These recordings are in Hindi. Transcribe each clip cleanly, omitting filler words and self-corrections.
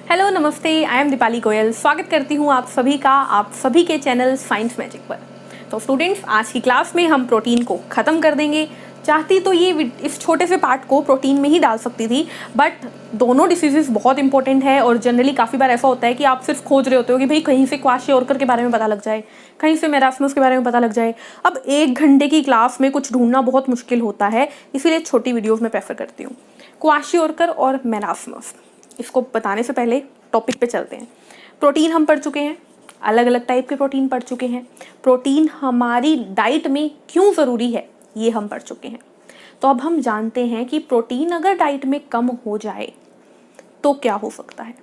हेलो नमस्ते, आई एम दीपाली गोयल। स्वागत करती हूँ आप सभी का आप सभी के चैनल साइंस मैजिक पर। तो स्टूडेंट्स, आज की क्लास में हम प्रोटीन को ख़त्म कर देंगे। चाहती तो ये इस छोटे से पार्ट को प्रोटीन में ही डाल सकती थी, बट दोनों डिसीजेस बहुत इंपॉर्टेंट है और जनरली काफ़ी बार ऐसा होता है कि आप सिर्फ खोज रहे होते हो कि भाई कहीं से क्वाशियोरकर के बारे में पता लग जाए, कहीं से मेरास्मस के बारे में पता लग जाए। अब 1 घंटे की क्लास में कुछ ढूंढना बहुत मुश्किल होता है, इसीलिए छोटी वीडियोज़ में प्रेफर करती हूँ। क्वाशियोरकर और मेरास्मस, इसको बताने से पहले टॉपिक पे चलते हैं। प्रोटीन हम पढ़ चुके हैं, अलग अलग टाइप के प्रोटीन पढ़ चुके हैं। प्रोटीन हमारी डाइट में क्यों ज़रूरी है ये हम पढ़ चुके हैं। तो अब हम जानते हैं कि प्रोटीन अगर डाइट में कम हो जाए तो क्या हो सकता है।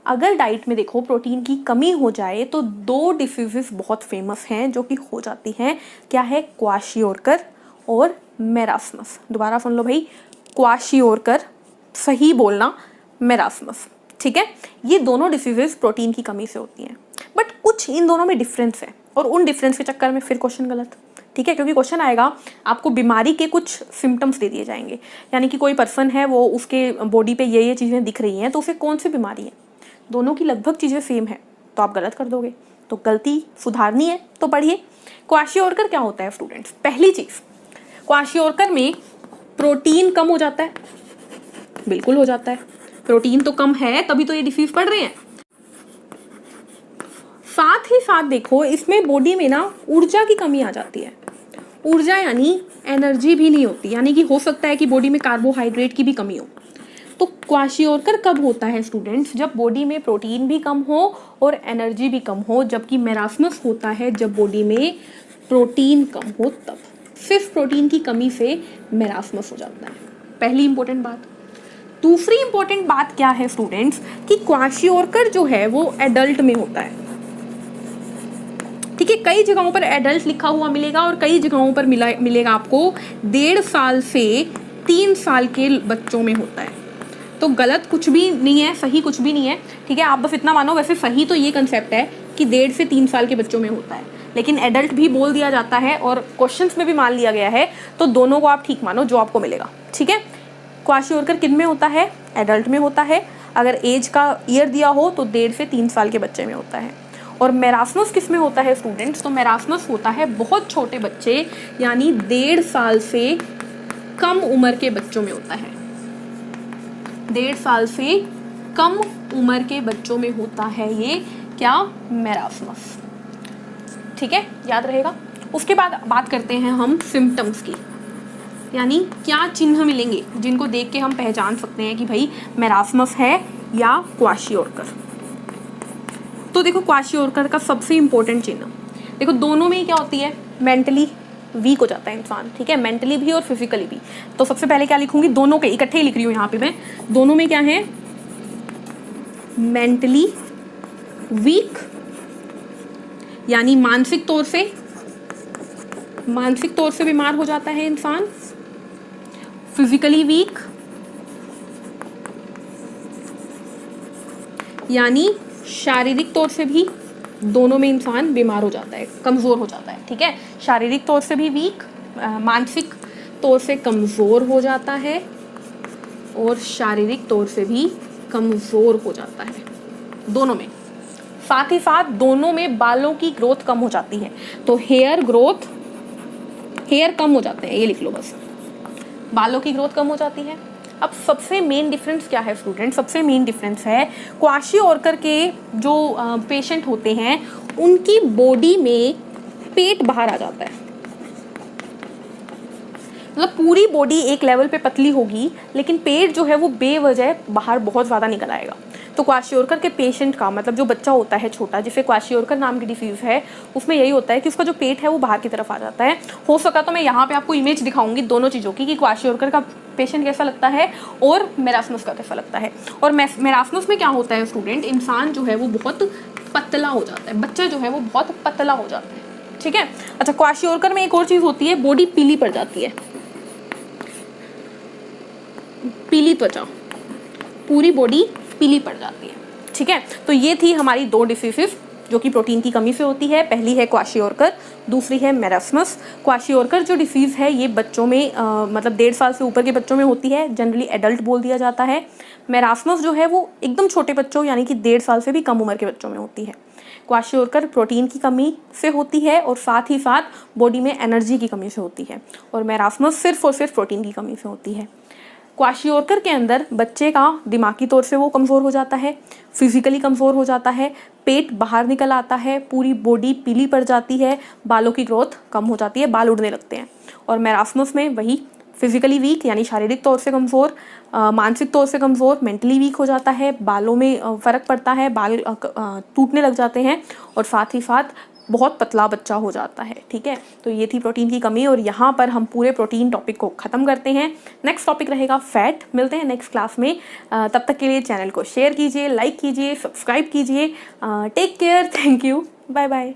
अगर डाइट में देखो प्रोटीन की कमी हो जाए तो 2 डिसीजेस बहुत फेमस हैं जो कि हो जाती हैं। क्या है? क्वाशियोरकर और मेरास्मस। दोबारा सुन लो भाई, क्वाशियोरकर, सही बोलना, मेरास्मस, ठीक है। ये दोनों डिसीजेस प्रोटीन की कमी से होती हैं, बट कुछ इन दोनों में डिफरेंस है और उन डिफरेंस के चक्कर में फिर क्वेश्चन गलत, ठीक है। क्योंकि क्वेश्चन आएगा आपको बीमारी के कुछ सिम्टम्स दे दिए जाएंगे, यानी कि कोई पर्सन है, वो उसके बॉडी पे ये चीज़ें दिख रही हैं, तो उसे कौन सी बीमारी है। दोनों की लगभग चीज़ें सेम है तो आप गलत कर दोगे, तो गलती सुधारनी है तो पढ़िए। क्वाशियोरकर क्या होता है स्टूडेंट्स? पहली चीज़, क्वाशियोरकर में प्रोटीन कम हो जाता है, बिल्कुल हो जाता है। प्रोटीन तो कम है तभी तो ये डिसीज पढ़ रहे हैं। साथ ही साथ देखो इसमें बॉडी में ना ऊर्जा की कमी आ जाती है। ऊर्जा यानी एनर्जी भी नहीं होती, यानी कि हो सकता है कि बॉडी में कार्बोहाइड्रेट की भी कमी हो। तो क्वाशियोरकर कब होता है स्टूडेंट्स? जब बॉडी में प्रोटीन भी कम हो और एनर्जी भी कम हो। जबकि मेरास्मस होता है जब बॉडी में प्रोटीन कम हो, तब सिर्फ प्रोटीन की कमी से मेरास्मस हो जाता है। पहली इंपॉर्टेंट बात। दूसरी इंपॉर्टेंट बात क्या है स्टूडेंट्स, कि क्वाशियोरकर जो है वो एडल्ट में होता है, ठीक है। कई जगहों पर एडल्ट लिखा हुआ मिलेगा और कई जगहों पर मिलेगा आपको 1.5 साल से 3 साल के बच्चों में होता है। तो गलत कुछ भी नहीं है, सही कुछ भी नहीं है, ठीक है। आप बस इतना मानो, वैसे सही तो ये कंसेप्ट है कि 1.5 से 3 साल के बच्चों में होता है, लेकिन एडल्ट भी बोल दिया जाता है और क्वेश्चंस में भी मान लिया गया है, तो दोनों को आप ठीक मानो जो आपको मिलेगा, ठीक है। क्वाशियोरकर किन में होता है? एडल्ट में होता है। अगर एज का ईयर दिया हो तो 1.5 से 3 साल के बच्चे में होता है। और मेरास्मस किस में होता है स्टूडेंट्स? तो मेरास्मस होता है बहुत छोटे बच्चे, यानी 1.5 साल से कम उम्र के बच्चों में होता है। 1.5 साल से कम उम्र के बच्चों में होता है ये क्या? मेरास्मस, ठीक है, याद रहेगा। उसके बाद बात करते हैं हम सिम्टम्स की, यानी क्या चिन्ह मिलेंगे जिनको देख के हम पहचान सकते हैं कि भाई मेरास्मस है या क्वाशियोरकर। तो देखो क्वाशियोरकर का सबसे इंपॉर्टेंट चिन्ह, देखो दोनों में क्या होती है? मेंटली वीक हो जाता है इंसान, ठीक है, मेंटली भी और फिजिकली भी। तो सबसे पहले क्या लिखूंगी? दोनों के इकट्ठे ही लिख रही हूँ यहाँ पे मैं। दोनों में क्या है? मेंटली वीक, यानी मानसिक तौर से बीमार हो जाता है इंसान। फिजिकली वीक, यानी शारीरिक तौर से भी दोनों में इंसान बीमार हो जाता है, कमज़ोर हो जाता है, ठीक है। शारीरिक तौर से भी वीक, मानसिक तौर से कमज़ोर हो जाता है और शारीरिक तौर से भी कमज़ोर हो जाता है, दोनों में। साथ ही साथ दोनों में बालों की ग्रोथ कम हो जाती है। तो हेयर कम हो जाते हैं, ये लिख लो बस, बालों की ग्रोथ कम हो जाती है। अब सबसे मेन डिफरेंस क्या है स्टूडेंट? सबसे मेन डिफरेंस है क्वाशियोरकर के जो पेशेंट होते हैं उनकी बॉडी में पेट बाहर आ जाता है, मतलब पूरी बॉडी एक लेवल पे पतली होगी लेकिन पेट जो है वो बेवजह बाहर बहुत ज़्यादा निकल आएगा। तो क्वाशियोरकर के पेशेंट का मतलब जो बच्चा होता है छोटा, जिसे क्वाशियोरकर नाम की डिसीज़ है, उसमें यही होता है कि उसका जो पेट है वो बाहर की तरफ आ जाता है। हो सका तो मैं यहाँ पे आपको इमेज दिखाऊंगी दोनों चीज़ों की, कि क्वाशियोरकर का पेशेंट कैसा लगता है और मेरास्मस का कैसा लगता है। और मेरास्मस में क्या होता है स्टूडेंट? इंसान जो है वो बहुत पतला हो जाता है, बच्चा जो है वो बहुत पतला हो जाता है, ठीक है। अच्छा, क्वाशियोरकर में एक और चीज़ होती है, बॉडी पीली पड़ जाती है, पीली त्वचा, पूरी बॉडी पीली पड़ जाती है, ठीक है। तो ये थी हमारी 2 डिसीजेस जो कि प्रोटीन की कमी से होती है। पहली है क्वाशियोरकर दूसरी है मेरास्मस। क्वाशियोरकर जो डिसीज़ है ये बच्चों में मतलब 1.5 साल से ऊपर के बच्चों में होती है, जनरली एडल्ट बोल दिया जाता है। मेरास्मस जो है वो एकदम छोटे बच्चों यानी कि 1.5 साल से भी कम उम्र के बच्चों में होती है। क्वाशियोरकर प्रोटीन की कमी से होती है और साथ ही साथ बॉडी में एनर्जी की कमी से होती है, और मेरास्मस सिर्फ और सिर्फ प्रोटीन की कमी से होती है। क्वाशियोरकर के अंदर बच्चे का दिमागी तौर से वो कमज़ोर हो जाता है, फिजिकली कमज़ोर हो जाता है, पेट बाहर निकल आता है, पूरी बॉडी पीली पड़ जाती है, बालों की ग्रोथ कम हो जाती है, बाल उड़ने लगते हैं। और मेरास्मस में वही फिजिकली वीक यानी शारीरिक तौर से कमज़ोर, मानसिक तौर से कमज़ोर, मेंटली वीक हो जाता है, बालों में फ़र्क पड़ता है, बाल टूटने लग जाते हैं और साथ ही साथ बहुत पतला बच्चा हो जाता है। ठीक है, तो ये थी प्रोटीन की कमी और यहाँ पर हम पूरे प्रोटीन टॉपिक को ख़त्म करते हैं। नेक्स्ट टॉपिक रहेगा फैट। मिलते हैं नेक्स्ट क्लास में, तब तक के लिए चैनल को शेयर कीजिए, लाइक कीजिए, सब्सक्राइब कीजिए। Take care, thank you, bye bye.